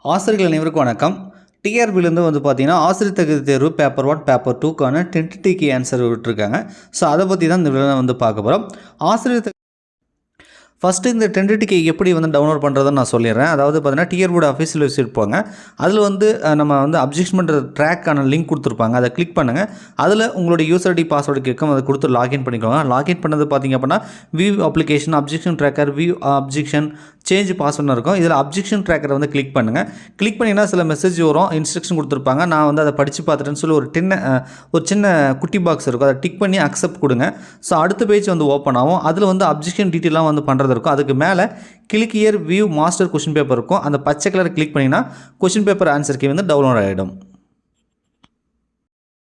ஆசிரியர்கள் அனைவருக்கும் வணக்கம். டிஆர்பிலேருந்து வந்து பார்த்தீங்கன்னா, ஆசிரியர் தகுதி தேர்வு பேப்பர் 1, பேப்பர் 2க்கான டென்டேட்டிவ் கீ ஆன்சர் விட்டுருக்காங்க. ஸோ அதை பற்றி தான் இந்த வீடியோவில் வந்து பார்க்க போகிறோம். ஆசிரியர் ஃபஸ்ட்டு இந்த டென்டேட்டிவ் கீ எப்படி வந்து டவுன்லோட் பண்ணுறதுன்னு நான் சொல்லிடுறேன். அதாவது பார்த்தீங்கன்னா, டிஆர்பியோட அஃபீஷியல் வெப்சைட் போங்க. அதில் வந்து நம்ம வந்து அப்ஜெக்ஷன் பண்ணுற ட்ராக்கான லிங்க் கொடுத்துருப்பாங்க. அதை கிளிக் பண்ணுங்கள். அதில் உங்களுடைய யூசர் ஐடி பாஸ்வேர்டு கேட்கும். அதை கொடுத்து லாகின் பண்ணிக்கோங்க. லாகின் பண்ணது பார்த்திங்க அப்படின்னா, view application, objection tracker, view objection, change பாஸ்வேர்டுன்னு இருக்கும். இதில் அப்ஜெக்ஷன் ட்ராக்கரை வந்து கிளிக் பண்ணுங்கள். கிளிக் பண்ணிங்கன்னா சில மெசேஜ் வரும், இன்ஸ்ட்ரக்ஷன் கொடுத்துருப்பாங்க. நான் வந்து அதை படித்து பார்த்துட்டேன்னு சொல்லி ஒரு சின்ன குட்டி பாக்ஸ் இருக்கும். அதை டிக் பண்ணி அக்செப்ட் கொடுங்க. ஸோ அடுத்த பேஜ் வந்து ஓப்பன் ஆகும். அதில் வந்து அப்ஜெக்ஷன் டீட்டெயிலாம் வந்து பண்ணுறது இருக்கும். அதுக்கு மேலே click here view master question paper இருக்கும். அந்த பச்சை கலரை கிளிக் பண்ணிங்கன்னா கொஷின் பேப்பர் ஆன்சர் கீ வந்து டவுன்லோட் ஆகிடும்.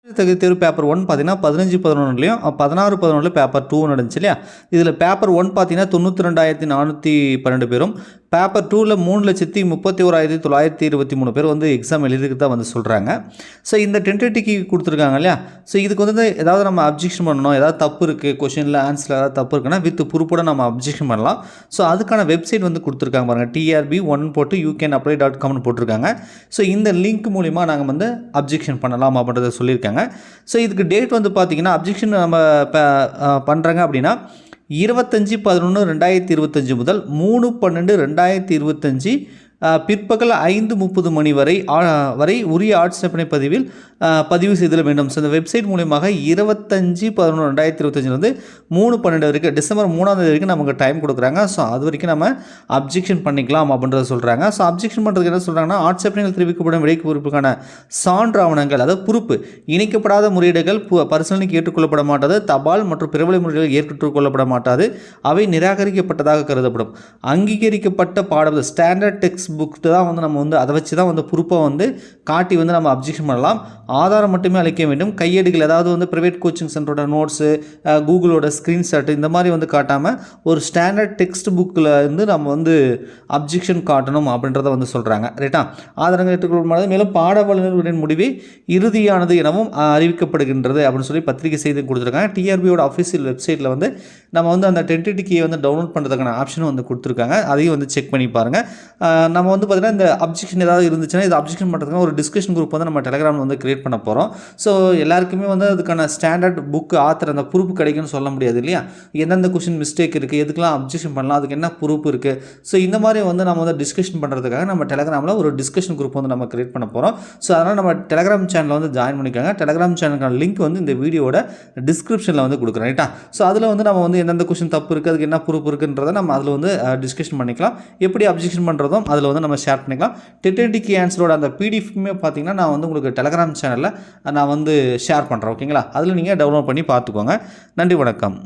தகுதி தேர்வு பேப்பர் 1 பார்த்தீங்கன்னா 15-11லையும் 16-11 பேப்பர் 2 நடந்துச்சு இல்லையா. இதில் பேப்பர் 1 பார்த்தீங்கன்னா 92,412 பேரும், பேப்பர் 2ல் 3,31,923 பேர் வந்து எக்ஸாம் எழுதிக்கு தான் வந்து சொல்கிறாங்க. ஸோ இந்த டென்டேட்டிவ் கீ கொடுத்துருக்காங்க இல்லையா. ஸோ இதுக்கு வந்து ஏதாவது நம்ம அப்ஜெக்ஷன் பண்ணணும், ஏதாவது தப்பு இருக்குது, கொஷினில் ஆன்சரில் ஏதாவது தப்பு இருக்குன்னா வித் ப்ரூஃபோட நம்ம அப்ஜெக்ஷன் பண்ணலாம். ஸோ அதுக்கான வெப்சைட் வந்து கொடுத்துருக்காங்க பாருங்கள். TRB1 போட்டு youcanapply.comனு போட்டிருக்காங்க. ஸோ இந்த லிங்க் மூலிமா நாங்கள் வந்து அப்ஜெக்ஷன் பண்ணலாம் அப்படின்றத சொல்லியிருக்காங்க. ஸோ இதுக்கு டேட் வந்து பார்த்திங்கன்னா, அப்ஜெக்ஷன் நம்ம பண்ணுறாங்க அப்படின்னா 25/11/2025 முதல் 3/12/2025 பிற்பகல் 5:30 மணி வரை உரிய ஆட்சேபனை பதிவில் பதிவு செய்தல் வேண்டும். ஸோ இந்த வெப்சைட் மூலியமாக 25/11/2025 3/12 வரைக்கும், டிசம்பர் 3ஆம் தேதி வரைக்கும் நமக்கு டைம் கொடுக்குறாங்க. ஸோ அது வரைக்கும் நம்ம அப்ஜெக்ஷன் பண்ணிக்கலாம் அப்படின்றத சொல்கிறாங்க. ஸோ அப்ஜெக்ஷன் பண்ணுறதுக்கு என்ன சொல்கிறாங்கன்னா, ஆட்சேபனைகள் தெரிவிக்கப்படும் விடைக்கு பொறுப்புக்கான சான்று ஆவணங்கள், அதாவது பொறுப்பு இணைக்கப்படாத முறையீடுகள் பரிசீலனைக்கு ஏற்றுக்கொள்ளப்பட மாட்டாது, தபால் மற்றும் பிறவழி முறைகள் ஏற்றுக்கொள்ளப்பட மாட்டாது, அவை நிராகரிக்கப்பட்டதாக கருதப்படும். அங்கீகரிக்கப்பட்ட பாடம் ஸ்டாண்டர்ட் டெக்ஸ்ட் புக் தான் வந்து நம்ம வந்து அதை வச்சு தான் வந்து ப்ரூஃபாக வந்து காட்டி வந்து நம்ம அப்ஜெக்ஷன் பண்ணலாம். ஆதாரம் மட்டுமே அளிக்க வேண்டும். கையேடுகள், அதாவது வந்து ப்ரைவேட் கோச்சிங் சென்டரோட நோட்ஸு, கூகுளோட ஸ்க்ரீன்ஷாட்டு இந்த மாதிரி வந்து காட்டாமல் ஒரு ஸ்டாண்டர்ட் டெக்ஸ்ட் புக்கில் வந்து நம்ம வந்து அப்ஜெக்ஷன் காட்டணும் அப்படின்றத வந்து சொல்கிறாங்க. ரைட்டா. ஆதாரங்கள் ஏற்றுக்கொள்ளப்படாது. மேலும் பாட வல்லுநர்களின் முடிவே இறுதியானது எனவும் அறிவிக்கப்படுகின்றது அப்படின்னு சொல்லி பத்திரிகை செய்தி கொடுத்துருக்காங்க. டிஆர்பியோட அஃபீஷியல் வெப்சைட்டில் வந்து நம்ம வந்து அந்த டென்டேட்டிவ் கீயை வந்து டவுன்லோட் பண்ணுறதுக்கான ஆப்ஷனும் வந்து கொடுத்துருக்காங்க. அதையும் வந்து செக் பண்ணி பாருங்கள். நம்ம வந்து பார்த்திங்கன்னா, இந்த அப்ஜெக்ஷன் ஏதாவது இருந்துச்சுன்னா இது அப்ஜெக்ஷன் பண்ணுறதுக்காக ஒரு டிஸ்கஷன் குரூப் வந்து நம்ம டெலகிராமில் வந்து கிரியேட் பண்ண போகிறோம். ஸோ எல்லாருக்குமே வந்து அதுக்கான ஸ்டாண்டர்ட் புக் ஆத்தர் அந்த ப்ரூஃப் கிடைக்குன்னு சொல்ல முடியாது இல்லையா. எந்தெந்த கொஷின் மிஸ்டேக் இருக்குது, எதுக்கெல்லாம் அப்ஜெக்ஷன் பண்ணலாம், அதுக்கு என்ன ப்ரூஃப் இருக்குது. ஸோ இந்த மாதிரி வந்து நம்ம வந்து டிஸ்கஷன் பண்ணுறதுக்காக நம்ம டெலகிராமில் ஒரு டிஸ்கஷன் குரூப் வந்து நம்ம கிரியேட் பண்ண போகிறோம். ஸோ அதனால் நம்ம டெலகிராம் சேனலில் வந்து ஜாயின் பண்ணிக்கோங்க. டெலகிராம் சேனலுக்கான லிங்க் வந்து இந்த வீடியோட டிஸ்கிரிப்ஷனில் வந்து கொடுக்குறேன். ரைட்டா. ஸோ அதில் வந்து நம்ம வந்து எந்தெந்த கொஷின் தப்பு இருக்குது, அதுக்கு என்ன ப்ரூஃப் இருக்குன்றதை நம்ம அதில் வந்து டிஸ்கஷன் பண்ணிக்கலாம். எப்படி அப்ஜெக்ஷன் பண்ணுறதும் அதில் வந்து நம்ம ஷேர் பண்ணிக்கலாம். டென்டேட்டிவ் கீ ஆன்சரோட அந்த பிடிஎஃப்மே பார்த்தீங்கன்னா நான் வந்து உங்களுக்கு டெலகிராம் சேனலில் நான் வந்து ஷேர் பண்ணுறேன். ஓகேங்களா. அதில் நீங்கள் டவுன்லோட் பண்ணி பார்த்துக்கோங்க. நன்றி, வணக்கம்.